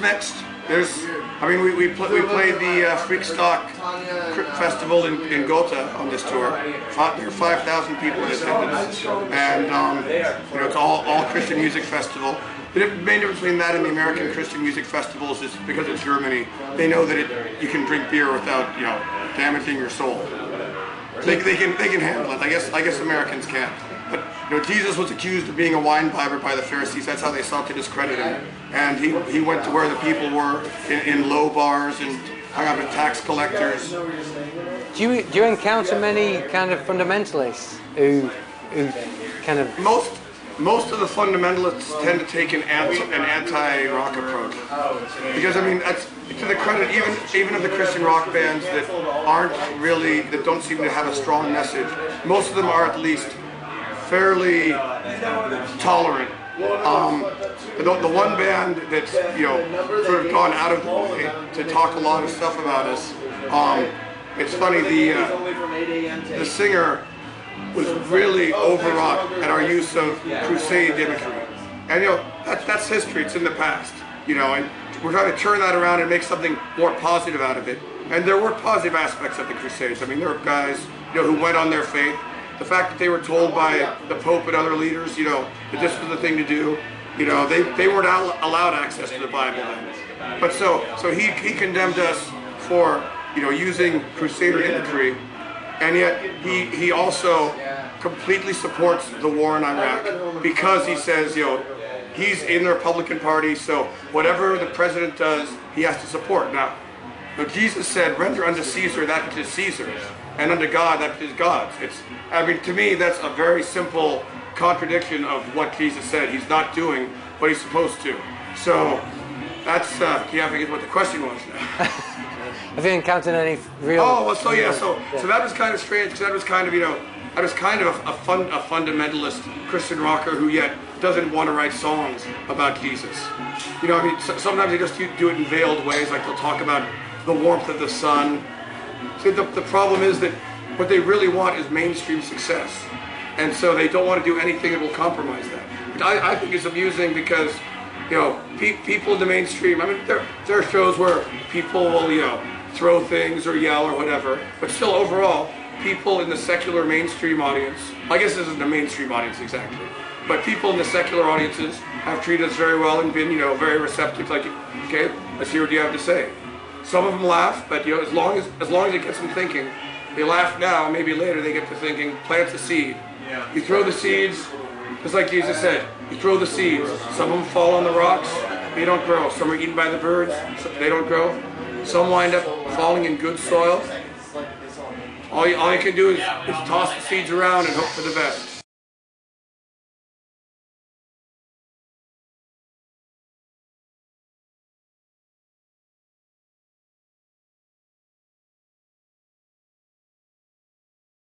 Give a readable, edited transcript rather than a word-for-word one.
mixed. I mean, we played the Freakstock Festival in Gotha on this tour. There were 5,000 people in attendance, and it's all Christian music festival. The main difference between that and the American Christian music festivals is because it's Germany. They know that you can drink beer without damaging your soul. They can handle it. I guess Americans can't. But Jesus was accused of being a wine bibber by the Pharisees. That's how they sought to discredit him. And he went to where the people were in low bars and hung out with tax collectors. Do you encounter many kind of fundamentalists who kind of most of the fundamentalists tend to take an anti-rock approach, because I mean that's to the credit even of the Christian rock bands that don't seem to have a strong message. Most of them are at least fairly tolerant. The one band that's sort of gone out of the way to talk a lot of stuff about us. It's funny, the singer was really overwrought at our use of Crusade imagery, and that's history. It's in the past, and we're trying to turn that around and make something more positive out of it. And there were positive aspects of the Crusades. I mean, there were guys who went on their faith. The fact that they were told by the Pope and other leaders, that this was the thing to do, they weren't allowed access to the Bible then. But so he condemned us for using Crusader imagery, and yet he also completely supports the war in Iraq, because he says he's in the Republican Party, so whatever the president does, he has to support. Now Jesus said, "Render unto Caesar that which is Caesar's, and unto God that which is God's." To me, that's a very simple contradiction of what Jesus said. He's not doing what he's supposed to. So that's I forget what the question was now. Have you encountered any real? Oh, well, so that was kind of strange, because that was kind of a fundamentalist Christian rocker who yet doesn't want to write songs about Jesus. Sometimes they just do it in veiled ways, like they'll talk about the warmth of the sun. See, the problem is that what they really want is mainstream success, and so they don't want to do anything that will compromise that. But I think it's amusing because people in the mainstream. I mean, there are shows where people will throw things or yell or whatever, but still overall, people in the secular mainstream audience, I guess this isn't a mainstream audience exactly, but people in the secular audiences have treated us very well and been very receptive. Like, okay, let's hear what you have to say. Some of them laugh, but as long as it gets them thinking. They laugh now, maybe later they get to thinking. Plant the seed. You throw the seeds, just like Jesus said. You throw the seeds. Some of them fall on the rocks. They don't grow. Some are eaten by the birds. They don't grow. Some wind up falling in good soil. All you can do is toss the seeds around and hope for the best.